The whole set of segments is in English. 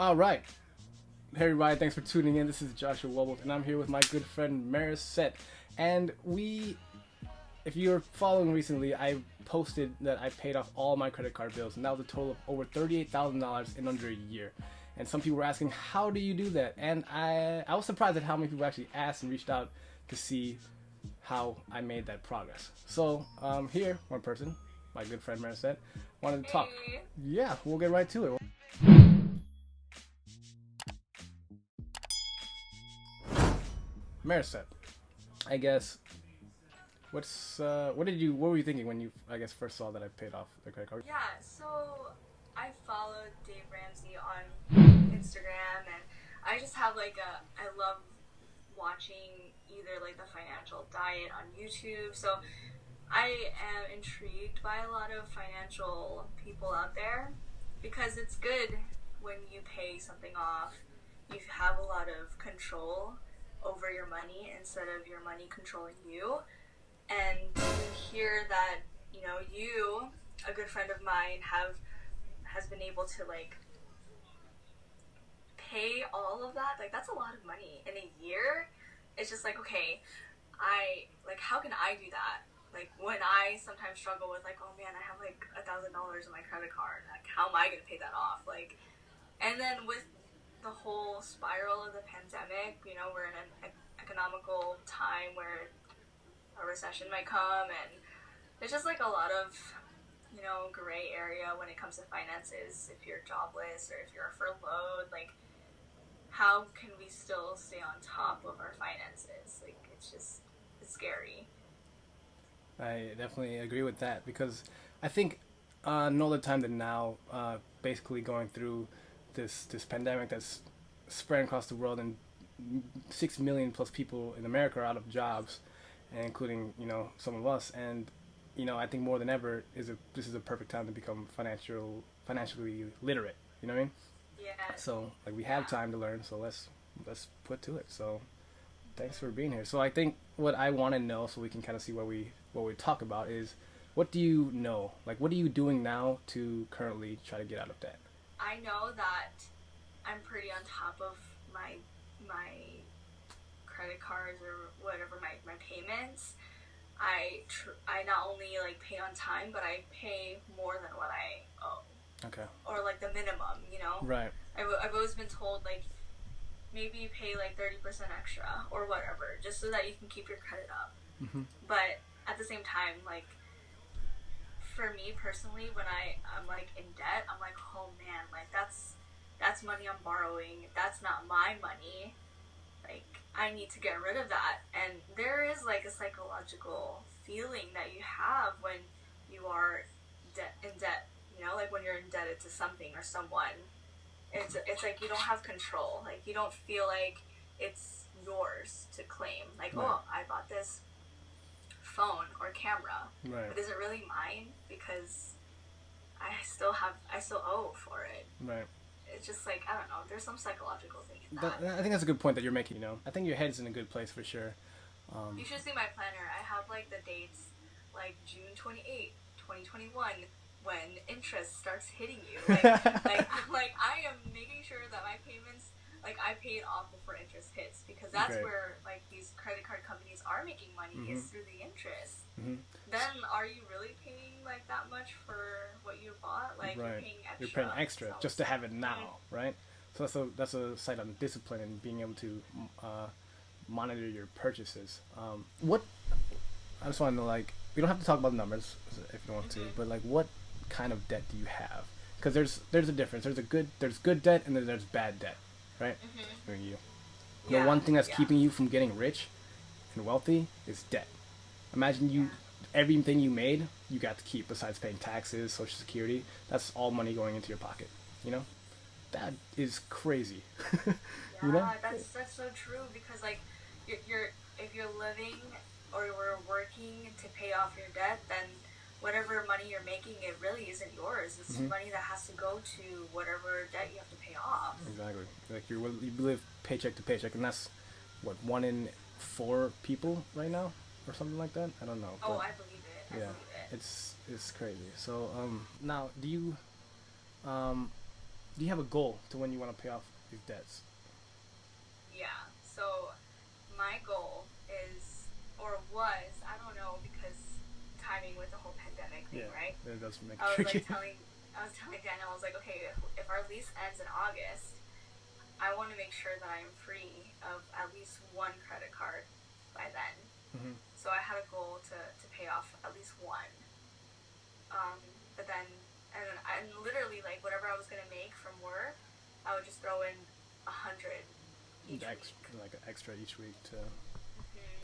All right. Hey everybody, thanks for tuning in. This is Joshua Wobble, and I'm here with my good friend Marizette. And if you're following recently, I posted that I paid off all my credit card bills, and that was a total of over $38,000 in under a year. And some people were asking, how do you do that? And I was surprised at how many people actually asked and reached out to see how I made that progress. So here, one person, my good friend Marizette, wanted to talk. Yeah, we'll get right to it. Marizette, I guess. What were you thinking when you, I guess, first saw that I paid off the credit card? Yeah, so I followed Dave Ramsey on Instagram, and I just have I love watching either like the financial diet on YouTube. So I am intrigued by a lot of financial people out there because it's good when you pay something off. You have a lot of control over your money instead of your money controlling you. And you hear that, you, a good friend of mine, has been able to pay all of that. Like, that's a lot of money in a year. It's just like, okay, how can I do that? Like, when I sometimes struggle with oh man, I have $1,000 in my credit card. Like, how am I gonna pay that off? And then with the whole spiral of the pandemic, we're in an economical time where a recession might come, and there's just a lot of gray area when it comes to finances. If you're jobless or if you're furloughed, how can we still stay on top of our finances? It's scary. I definitely agree with that because I think no other time than now, basically going through this pandemic that's spread across the world, and 6 million plus people in America are out of jobs, and including some of us. And I think more than ever this is a perfect time to become financially literate. You know what I mean? Yeah. So we have time to learn. So let's put to it. So thanks for being here. So I think what I want to know, so we can kind of see what we talk about, is what do you know? What are you doing now to currently try to get out of debt? I know that I'm pretty on top of my credit cards or whatever, my payments. I not only pay on time, but I pay more than what I owe. Okay. Or the minimum, Right. I've always been told maybe pay 30% extra or whatever, just so that you can keep your credit up. Mm-hmm. But at the same time, for me personally, when I'm in debt, I'm oh man, that's money I'm borrowing. That's not my money. I need to get rid of that. And there is a psychological feeling that you have when you are in debt. When you're indebted to something or someone, it's you don't have control. You don't feel like it's yours to claim. Right. Oh, I bought this phone or camera, right, but is it really mine? Because I still owe for it. Right. It's just I don't know. There's some psychological thing in that. I think that's a good point that you're making. I think your head's in a good place for sure. You should see my planner. I have the dates, June 28th, 2021, when interest starts hitting you. I am making sure that my payments, I pay it off before interest hits, because that's Great. where these credit card companies are making money, Mm-hmm. is through the interest. Mm-hmm. Then are you really paying that much for what you bought? Right. You're paying extra. Extra just to have it now, right? So that's a sign of discipline and being able to monitor your purchases. What I just want to know, we don't have to talk about the numbers if you don't want to, but what kind of debt do you have? Because there's a difference. There's good debt and then there's bad debt, right? Mm-hmm. The one thing that's keeping you from getting rich and wealthy is debt. Imagine everything you made, you got to keep besides paying taxes, Social Security. That's all money going into your pocket. That is crazy. Yeah, that's so true, because you're if you're living or you're working to pay off your debt, then whatever money you're making, it really isn't yours. It's Mm-hmm. money that has to go to whatever debt you have to pay off. Exactly. You live paycheck to paycheck, and that's what 1 in 4 people right now, or something like that. I don't know. Oh, I believe it. It's crazy. So now, do you do you have a goal to when you want to pay off these debts? Yeah. So my goal is, or was, I don't know, because timing with the whole pandemic thing, right? It does make it I was tricky. I was telling Daniel, I was like, okay, if our lease ends in August, I want to make sure that I am free of at least one credit card by then. Mm-hmm. So I had a goal to pay off at least one. But then, and literally, like, whatever I was going to make from work, I would just throw in 100 each week. Like an extra each week to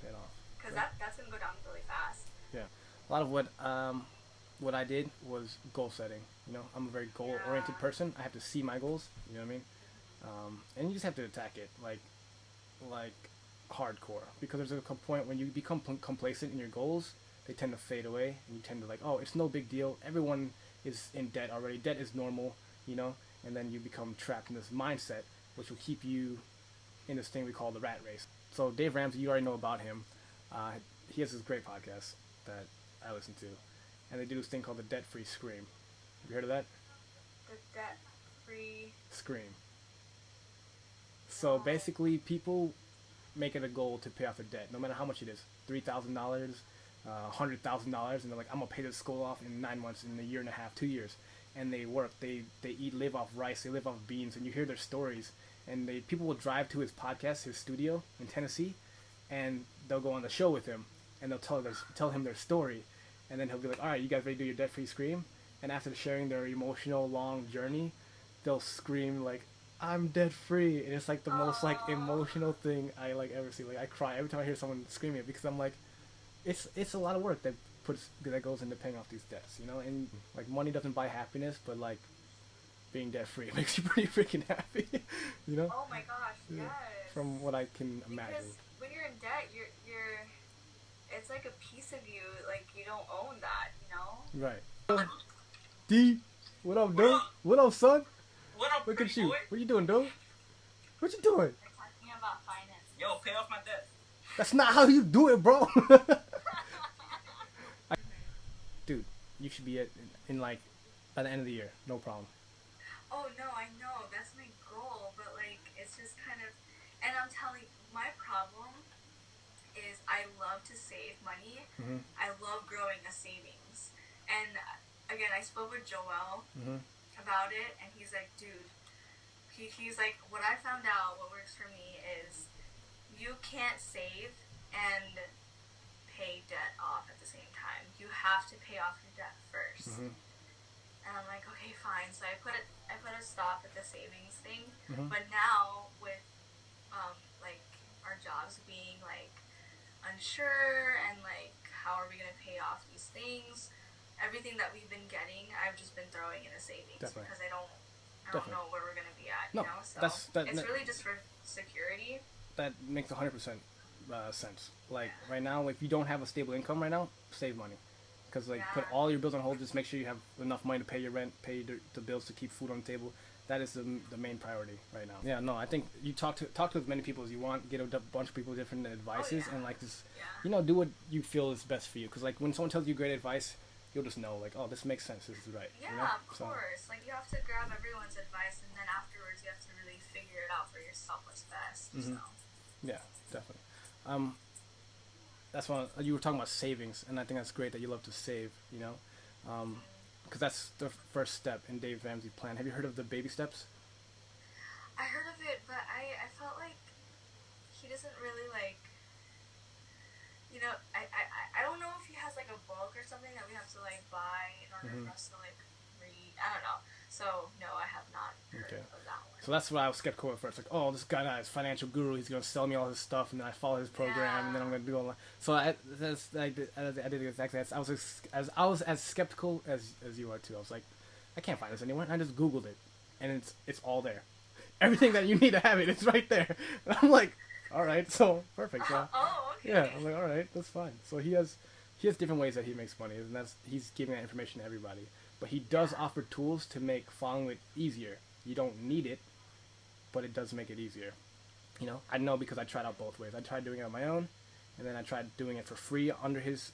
pay it off. Because that's going to go down really fast. Yeah. A lot of what I did was goal setting. You know, I'm a very goal-oriented person. I have to see my goals. You know what I mean? And you just have to attack it like hardcore, because there's a point when you become complacent in your goals, they tend to fade away, and you tend to like, oh, it's no big deal. Everyone is in debt already. Debt is normal, you know. And then you become trapped in this mindset, which will keep you in this thing we call the rat race. So Dave Ramsey, you already know about him. He has this great podcast that I listen to, and they do this thing called the debt-free scream. Have you heard of that? The debt-free scream. So basically, people make it a goal to pay off their debt, no matter how much it is. $3,000, $100,000, and they're like, I'm gonna pay this school off in 9 months, in a year and a half, 2 years. And they work, they live off rice, they live off beans, and you hear their stories. And people will drive to his podcast, his studio in Tennessee, and they'll go on the show with him, and they'll tell him their story, and then he'll be like, all right, you guys ready to do your debt-free scream? And after sharing their emotional long journey, they'll scream like, I'm debt free, and it's like the most like emotional thing I like ever see. Like, I cry every time I hear someone screaming it, because I'm like, it's a lot of work that goes into paying off these debts, you know. And like, money doesn't buy happiness, but like, being debt free makes you pretty freaking happy, you know. Oh my gosh, yes. From what I can imagine. Because when you're in debt, you're it's like a piece of you, like you don't own that, you know. Right. D, what up, dude? What up, son? What up, Look at you. boy? What you doing, dude? What you doing? We're talking about finance. Yo, pay off my debt. That's not how you do it, bro. Dude, you should be in like by the end of the year, no problem. Oh no, I know, that's my goal, but like, it's just kind of, and I'm telling, my problem is I love to save money. Mm-hmm. I love growing a savings. And again, I spoke with Joel about it, and he's like, dude, he's like, what I found out, what works for me is you can't save and pay debt off at the same time. You have to pay off your debt first. And I'm like, okay, fine. So I put a stop at the savings thing. But now with like our jobs being like unsure, and like how are we gonna pay off these things, everything that we've been getting, I've just been throwing in a savings. Definitely. Because I don't know where we're gonna be at. No, you know, so it's really just for security. That makes 100% sense. Like right now, if you don't have a stable income right now, save money. Because like, put all your bills on hold. Just make sure you have enough money to pay your rent, pay the bills to keep food on the table. That is the main priority right now. Yeah, no, I think you talk to as many people as you want. Get a bunch of people different advices, and like just you know, do what you feel is best for you. Because like, when someone tells you great advice, you'll just know like, oh, this makes sense. This is right. Yeah, you know? of course. Like, you have to grab everyone's advice, and then afterwards you have to really figure it out for yourself what's best. So. Yeah, definitely. That's why you were talking about savings, and I think that's great that you love to save, you know, because that's the first step in Dave Ramsey's plan. Have you heard of the baby steps? I heard of it, but I felt like he doesn't really like, you know, I don't know if he has like a book or something that we have to like buy in order for us to like read. I don't know. So no, I have not heard of that one. So that's what I was skeptical at first. Like, oh, this guy is financial guru. He's gonna sell me all his stuff, and then I follow his program, and then I'm gonna do all that. So I did exactly. I was as skeptical as you are too. I was like, I can't find this anywhere. And I just Googled it, and it's all there. Everything that you need to have it's right there. And I'm like, all right, so perfect. So, okay. Yeah, I'm like, all right, that's fine. So he has different ways that he makes money, and he's giving that information to everybody. But he does offer tools to make following it easier. You don't need it, but it does make it easier. You know, I know because I tried out both ways. I tried doing it on my own, and then I tried doing it for free under his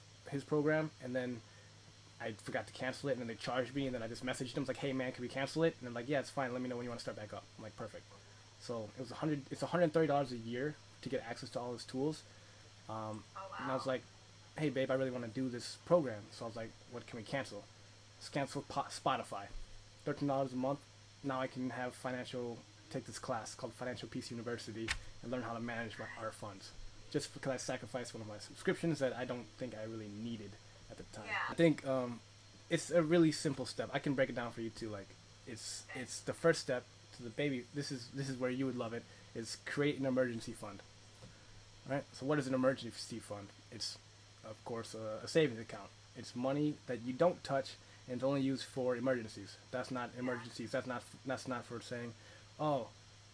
program, and then I forgot to cancel it, and then they charged me, and then I just messaged them, like, hey man, can we cancel it? And they're like, yeah, it's fine. Let me know when you want to start back up. I'm like, perfect. So it was It's $130 a year to get access to all his tools. Oh And I was wow. like, hey babe, I really want to do this program. So I was like, what can we cancel? Let's cancel Spotify. $13 a month. Now I can have take this class called Financial Peace University and learn how to manage our funds. Just because I sacrificed one of my subscriptions that I don't think I really needed at the time. Yeah. I think it's a really simple step. I can break it down for you too. Like it's the first step to the baby. This is where you would love it. Is create an emergency fund. Right. So what is an emergency fund? It's of course a savings account. It's money that you don't touch and it's only used for emergencies. That's not emergencies. That's not for saying, oh,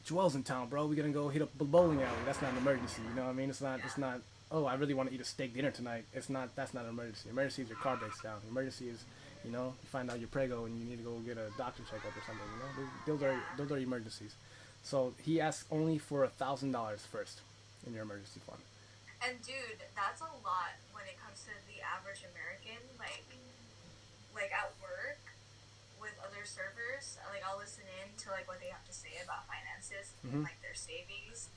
Joel's in town, bro. We're gonna go hit up the bowling alley. That's not an emergency. You know what I mean? It's not. It's not. Oh, I really want to eat a steak dinner tonight. It's not. That's not an emergency. Emergency is your car breaks down. Emergency is, you find out you're prego and you need to go get a doctor checkup or something. Those are emergencies. So he asks only for $1,000 first in your emergency fund. And dude, that's a lot when it comes to the average American. Like at work with other servers, like I'll listen in to like what they have to say about finances, and, like their savings.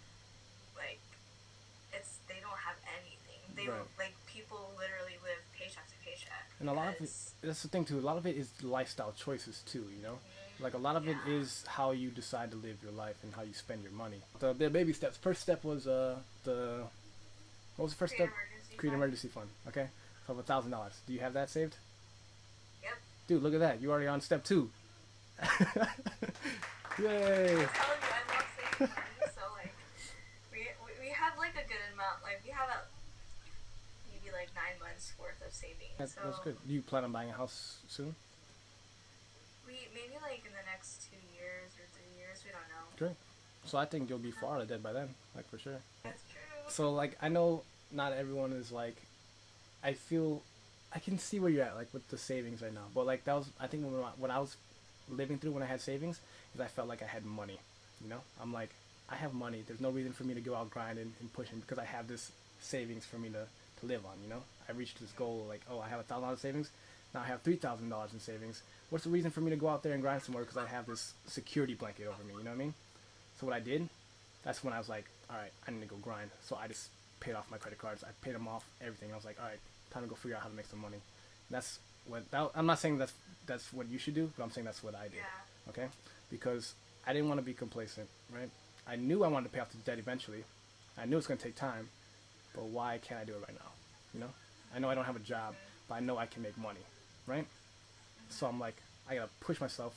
Like they don't have anything. They Right. like people literally live paycheck to paycheck. And a lot of it, that's the thing too. A lot of it is lifestyle choices too. Like a lot of it is how you decide to live your life and how you spend your money. The baby steps. First step was what was the first step? Create an emergency fund. Okay, so of $1,000. Do you have that saved? Yep. Dude, look at that. You're already on step 2. Yay! I'm telling you, I love saving money. So like, we have like a good amount. Like we have maybe like 9 months worth of savings. That's good. Do you plan on buying a house soon? We maybe like in the next 2 years or 3 years. We don't know. Great. So I think you'll be far out of debt by then, like for sure. That's true. So like I know not everyone is like, I feel, I can see where you're at like with the savings right now. But like that was, I think when I was living through when I had savings, is I felt like I had money. I'm like, I have money. There's no reason for me to go out grinding and pushing because I have this savings for me to live on. I reached this goal like, oh, I have $1,000 savings. Now I have $3,000 in savings. What's the reason for me to go out there and grind some more? Because I have this security blanket over me. You know what I mean? So what I did, that's when I was like, all right, I need to go grind. So I just paid off my credit cards. I paid them off, everything. I was like, all right, time to go figure out how to make some money. That's I'm not saying that's what you should do, but I'm saying that's what I did. Yeah. Okay? Because I didn't want to be complacent, right? I knew I wanted to pay off the debt eventually. I knew it's going to take time, but why can't I do it right now? I know I don't have a job, but I know I can make money, right? So I'm like, I gotta push myself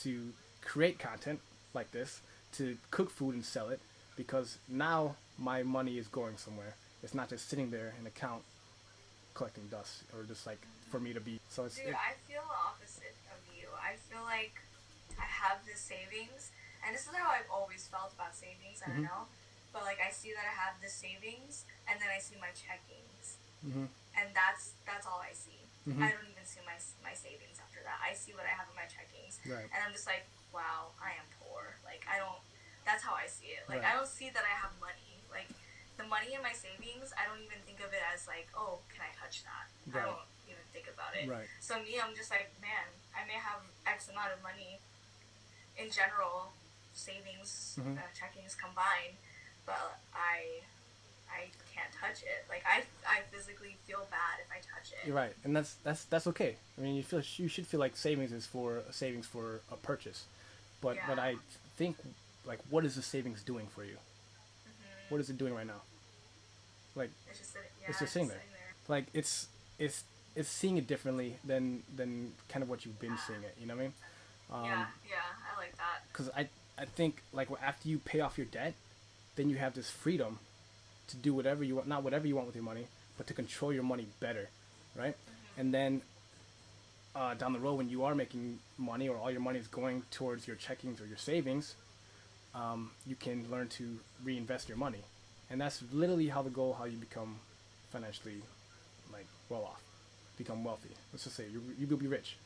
to create content like this, to cook food and sell it, because now my money is going somewhere. It's not just sitting there in an account collecting dust or just like for me to be. So it's. Dude, I feel the opposite of you. I feel like I have this savings, and this is how I've always felt about savings. I don't know, but like I see that I have the savings, and then I see my checkings, and that's all I see. I don't even see my savings after that. I see what I have in my checkings, Right. and I'm just like, wow, I am poor. Like I don't. That's how I see it. Like Right. I don't see that I have money. Like the money in my savings, I don't even think of it as like, oh, can I touch that? Right. I don't even think about it. Right. So me, I'm just like, man, I may have X amount of money in general, savings, checkings combined, but I can't touch it. Like I physically feel bad if I touch it. You're right, and that's okay. I mean, you should feel like savings is for savings for a purchase, but I think like what is the savings doing for you? What is it doing right now? Like It's just it's just sitting there. Like it's seeing it differently than kind of what you've been seeing it. You know what I mean? I like that. Because I think like after you pay off your debt, then you have this freedom to do whatever you want, not whatever you want with your money, but to control your money better, right? And then down the road when you are making money or all your money is going towards your checkings or your savings, you can learn to reinvest your money. And that's literally how you become financially like well off, become wealthy. Let's just say you will be rich.